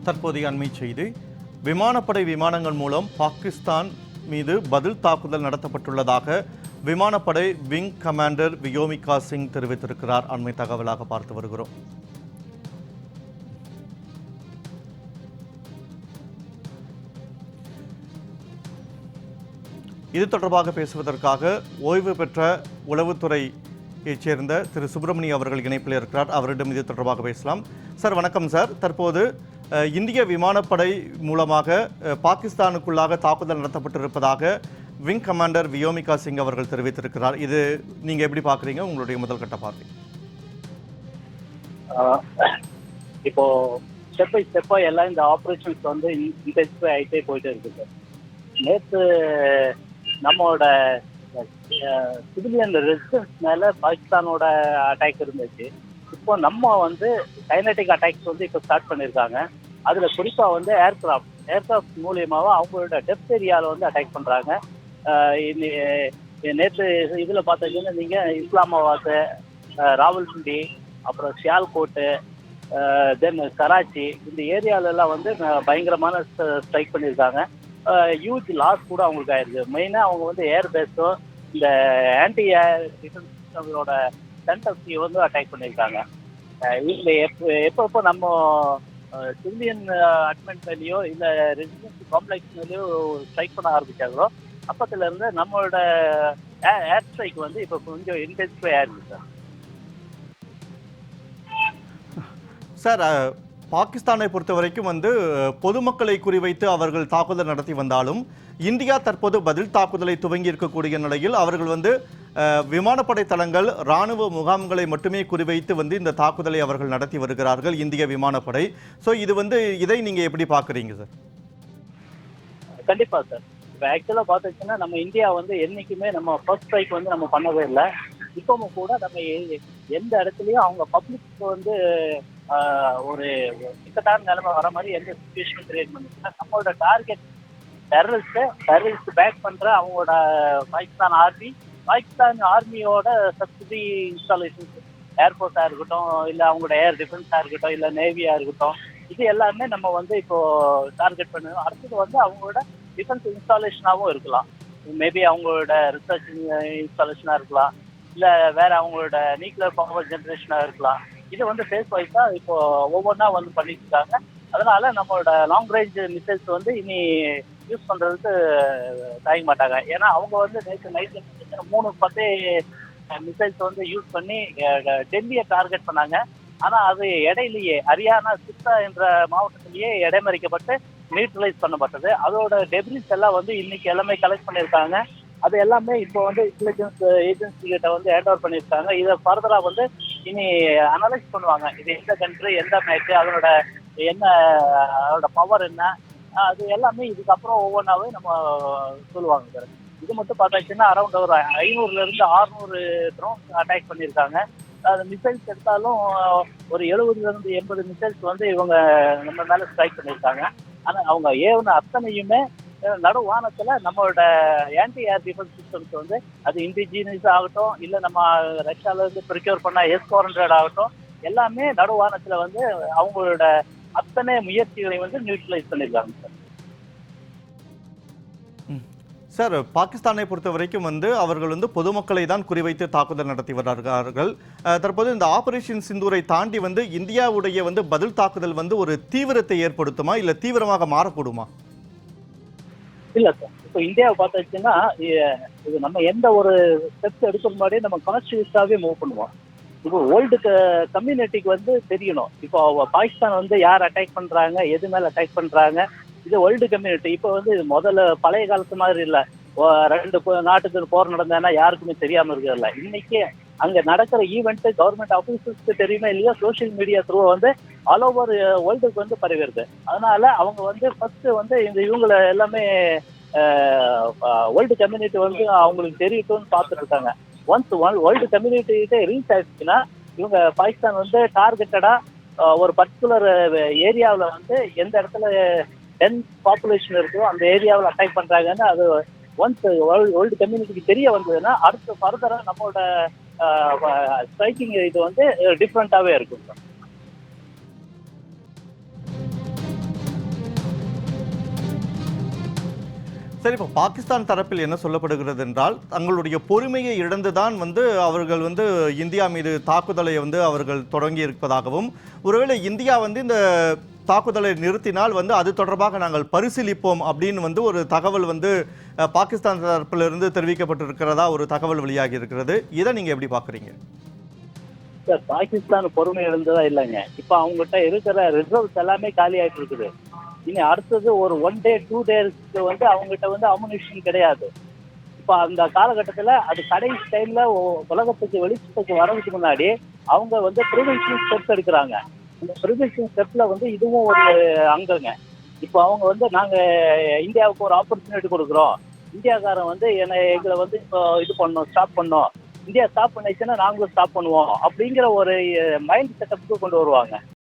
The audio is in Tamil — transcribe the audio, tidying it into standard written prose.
தற்போதைய அண்மை செய்தி. விமானப்படை விமானங்கள் மூலம் பாகிஸ்தான் மீது பதில் தாக்குதல் நடத்தப்பட்டுள்ளதாக விமானப்படை விங் கமாண்டர் வியோமிகா சிங் தெரிவித்திருக்கிறார். அண்மை தகவலாக பார்த்து வருகிறோம். இது தொடர்பாக பேசுவதற்காக ஓய்வு பெற்ற உளவுத்துறையைச் சேர்ந்த திரு சுப்பிரமணிய அவர்கள் இணைப்பில் இருக்கிறார். அவரிடம் இது தொடர்பாக பேசலாம். சார் வணக்கம் சார். தற்போது இந்திய விமானப்படை மூலமாக பாகிஸ்தானுக்குள்ளாக தாக்குதல் நடத்தப்பட்டிருப்பதாக விங் கமாண்டர் வியோமிகா சிங் அவர்கள் தெரிவித்திருக்கிறார். இது நீங்க எப்படி பாக்குறீங்க? உங்களுடைய முதல் கட்ட பார்வை. இப்போ ஸ்டெப் பை ஸ்டெப்பா எல்லாம் இந்த ஆப்ரேஷன்ஸ் வந்து இன்டென்சிஃபை ஆகிட்டே போயிட்டே இருக்குது. நேற்று நம்மளோட சிவிலியன் ரெசிஸ்டன்ஸ் மேல பாகிஸ்தானோட அட்டாக் இருந்துச்சு. இப்போ நம்ம வந்து கைனடிக் அட்டாக்ஸ் வந்து இப்போ ஸ்டார்ட் பண்ணியிருக்காங்க. அதுல குறிப்பா வந்து ஏர்கிராஃப்ட் மூலியமாக அவங்களோட டெப்த் ஏரியாவில் வந்து அட்டாக் பண்றாங்க. நேற்று இதுல பார்த்தீங்கன்னா நீங்க இஸ்லாமாபாத், ராவல்பிண்டி, அப்புறம் சியால்கோட்டு, தென் கராச்சி, இந்த ஏரியாலெல்லாம் வந்து பயங்கரமான ஸ்ட்ரைக் பண்ணியிருக்காங்க. ஹியூஜ் லாஸ் கூட அவங்களுக்கு ஆயிருக்கு. மெயினாக அவங்க வந்து ஏர் பேஸும் இந்த ஆன்டி ஏர் டிஃபென்ஸ் சிஸ்டமோட சென்டர்ஸையும் வந்து அட்டாக் பண்ணியிருக்காங்க. இதில் எப்போ நம்ம சிவிலியன் அட்மெண்ட் மேலேயோ இல்லை ரெசிடென்சி காம்ப்ளெக்ஸ் மேலேயோ ஸ்ட்ரைக் பண்ண ஆரம்பிச்சாங்களோ அப்பத்துல இருந்து நம்மளோட ஏர் ஸ்ட்ரைக் வந்து இப்போ கொஞ்சம் இன்டென்சிஃபை ஆயிருக்கு சார். பாகிஸ்தானை பொறுத்த வரைக்கும் வந்து பொதுமக்களை குறிவைத்து அவர்கள் தாக்குதல் நடத்தி வந்தாலும் இந்தியா தற்போது பதில் தாக்குதலை துவங்கி இருக்கக்கூடிய நிலையில் அவர்கள் வந்து விமானப்படை தளங்கள், இராணுவ முகாம்களை மட்டுமே குறிவைத்து வந்து இந்த தாக்குதலை அவர்கள் நடத்தி வருகிறார்கள் இந்திய விமானப்படை. ஸோ இது வந்து இதை நீங்க எப்படி பார்க்குறீங்க சார்? கண்டிப்பா சார். இப்போ ஆக்சுவலாக பார்த்துச்சுன்னா நம்ம இந்தியா வந்து என்னைக்குமே நம்ம ஃபர்ஸ்ட் ஸ்ட்ரைக் வந்து நம்ம பண்ணவே இல்லை. இப்பவும் கூட நம்ம எந்த இடத்துலையும் அவங்க பப்ளிக் வந்து ஒரு இக்கட்டான நிலைமை வர மாதிரி எந்த சுச்சுவேஷனும் கிரியேட் பண்ணிச்சுன்னா நம்மளோட டார்கெட் டெரரிஸ்ட் பேக் பண்ற அவங்களோட பாகிஸ்தான் ஆர்மியோட சப்சிடி இன்ஸ்டாலேஷன்ஸ், ஏர்ஃபோர்ஸா இருக்கட்டும், இல்லை அவங்களோட ஏர் டிஃபென்ஸா இருக்கட்டும், இல்லை நேவியா இருக்கட்டும், இது எல்லாமே நம்ம வந்து இப்போ டார்கெட் பண்ணுவோம். அடுத்தது வந்து அவங்களோட டிஃபென்ஸ் இன்ஸ்டாலேஷனாகவும் இருக்கலாம். மேபி அவங்களோட ரிசர்ச் இன்ஸ்டாலேஷனா இருக்கலாம், இல்லை வேற அவங்களோட நியூக்ளியர் பவர் ஜென்ரேஷனா இருக்கலாம். இது வந்து ஃபேஸ் வைஸா இப்போ ஒவ்வொன்றா வந்து பண்ணிட்டு இருக்காங்க. அதனால நம்மளோட லாங் ரேஞ்ச் மிசைல்ஸ் வந்து இனி யூஸ் பண்றதுக்கு தயங்க மாட்டாங்க. ஏன்னா அவங்க வந்து நேற்று நைட்ல 3-10 மிசைல்ஸ் வந்து யூஸ் பண்ணி டெல்லியை டார்கெட் பண்ணாங்க. ஆனா அது இடையிலேயே ஹரியானா சித்தா என்ற மாவட்டத்திலேயே இடைமறிக்கப்பட்டு நியூட்ரலைஸ் பண்ணப்பட்டது. அதோட டெப்ரிஸ் எல்லாம் வந்து இன்னைக்கு எல்லாமே கலெக்ட் பண்ணியிருக்காங்க. அது எல்லாமே இப்போ வந்து இன்டெலிஜென்ஸ் ஏஜென்சி கிட்ட வந்து ஹேண்ட் ஓவர் பண்ணியிருக்காங்க. இதை ஃபர்தரா வந்து இனி அனலைஸ் பண்ணுவாங்க. இது எந்த கண்ட்ரி, எந்த மேட்ச், அதோட பவர் என்ன, அது எல்லாமே இதுக்கப்புறம் ஒவ்வொன்றாவே நம்ம சொல்லுவாங்க சார். இது மட்டும் பார்த்தாச்சுன்னா அரௌண்ட் ஒரு 500-600 ட்ரோன்ஸ் அட்டாக் பண்ணியிருக்காங்க. அது மிசைல்ஸ் எடுத்தாலும் ஒரு 70-80 மிசைல்ஸ் வந்து இவங்க நம்ம மேலே ஸ்ட்ரைக் பண்ணியிருக்காங்க. ஆனால் அவங்க ஏவுன அத்தனையுமே நடுவானத்துல நம்மளோட ஆன்டி ஏர் டிஃபென்ஸ் சிஸ்டம்ஸ் வந்து அது இண்டிஜினியஸ் ஆகட்டும், இல்லை நம்ம ரஷ்யால இருந்து ப்ரிக்யூர் பண்ண S-400 ஆகட்டும், எல்லாமே நடுவானத்துல வந்து அவங்களோட அத்தனை முயற்சிகளை வந்து நியூட்ரலைஸ் பண்ணியிருக்காங்க சார். சார், பாகிஸ்தானை பொறுத்த வரைக்கும் வந்து அவர்கள் வந்து பொதுமக்களை தான் குறிவைத்து தாக்குதல் நடத்தி வருகிறார்கள். தற்போது இந்த ஆபரேஷன் சிந்தூரை தாண்டி வந்து இந்தியாவுடைய வந்து பதில் தாக்குதல் வந்து ஒரு தீவிரத்தை ஏற்படுத்துமா, இல்லை தீவிரமாக மாறக்கூடுமா? இல்ல சார், இப்போ இந்தியாவை பார்த்தாச்சுன்னா இது நம்ம எந்த ஒரு ஸ்டெப்ஸ் எடுக்கிற முன்னாடியே நம்ம கான்ஸ்டியூஸாவே மூவ் பண்ணுவோம். இப்போ வேர்ல்டு கம்யூனிட்டிக்கு வந்து தெரியணும் இப்போ பாகிஸ்தான் வந்து யார் அட்டாக் பண்றாங்க, எது மேல அட்டாக் பண்றாங்க, இது வேர்ல்டு கம்யூனிட்டி. இப்போ வந்து முதல்ல பழைய காலத்து மாதிரி இல்லை, 2 நாட்டுக்கு போர் நடந்தேன்னா யாருக்குமே தெரியாம இருக்கிறதில்ல. இன்னைக்கு அங்க நடக்கிற ஈவெண்ட் கவர்மெண்ட் ஆஃபீஸர்ஸ்க்கு தெரியுமே இல்லையா, சோசியல் மீடியா த்ரூ வந்து ஆல் ஓவர் வேர்ல்டுக்கு வந்து பரவிடுது. அதனால அவங்க வந்து ஃபர்ஸ்ட் வந்து இவங்களை எல்லாமே வேர்ல்டு கம்யூனிட்டி வந்து அவங்களுக்கு தெரியட்டும்னு பார்த்துட்டு இருக்காங்க. ஒன்ஸ் வேர்ல்டு கம்யூனிட்டிகிட்ட ரீச் ஆயிடுச்சுன்னா இவங்க பாகிஸ்தான் வந்து டார்கெட்டடா ஒரு பர்டிகுலர் ஏரியாவில் வந்து எந்த இடத்துல டென்ஸ் பாப்புலேஷன் இருக்கோ அந்த ஏரியாவில் அட்டாக் பண்றாங்கன்னு அது ஒன்ஸ் வேர்ல்டு கம்யூனிட்டிக்கு தெரிய வந்ததுன்னா அடுத்து ஃபர்தரா நம்மளோட ஸ்ட்ரைக்கிங் இது வந்து டிஃப்ரெண்டாகவே இருக்கும் சார். சரி, இப்போ பாகிஸ்தான் தரப்பில் என்ன சொல்லப்படுகிறது என்றால், தங்களுடைய பொறுமையை இழந்துதான் அவர்கள் இந்தியா மீது தாக்குதலை அவர்கள் தொடங்கி இருப்பதாகவும், ஒருவேளை இந்தியா இந்த தாக்குதலை நிறுத்தினால் அது தொடர்பாக நாங்கள் பரிசீலிப்போம் அப்படின்னு ஒரு தகவல் பாகிஸ்தான் தரப்பிலிருந்து தெரிவிக்கப்பட்டிருக்கிறதா ஒரு தகவல் வெளியாகி இருக்கிறது. இதை நீங்க எப்படி பாக்குறீங்க? சார், பாகிஸ்தான் பொறுமை இழந்ததா இல்லைங்க. இப்ப அவங்ககிட்ட இருக்கிற ரிசர்வ்ஸ் எல்லாமே காலி ஆயிட்டு இருக்குது. இனி அடுத்தது ஒரு 1 day 2 daysக்கு அவங்ககிட்ட அமுனிஷன் கிடையாது. இப்ப அந்த காலகட்டத்துல அது கடைசி டைம்ல உலகத்துக்கு வெளிச்சத்துக்கு வர்றதுக்கு முன்னாடி அவங்க ப்ரிவென்ஷன் ஸ்டெப்ஸ் எடுக்கிறாங்க. இந்த ப்ரிவென்ஷன் ஸ்டெப்ல இதுவும் ஒரு அங்கங்க. இப்போ அவங்க நாங்க இந்தியாவுக்கு ஒரு ஆப்பர்ச்சுனிட்டி கொடுக்குறோம், இந்தியாக்காரன் எங்களை இப்போ இது பண்ணோம், ஸ்டாப் பண்ணோம், இந்தியா ஸ்டாப் பண்ணிச்சுன்னா நாங்களும் ஸ்டாப் பண்ணுவோம் அப்படிங்கிற ஒரு மைண்ட் செட்டப்புக்கு கொண்டு வருவாங்க.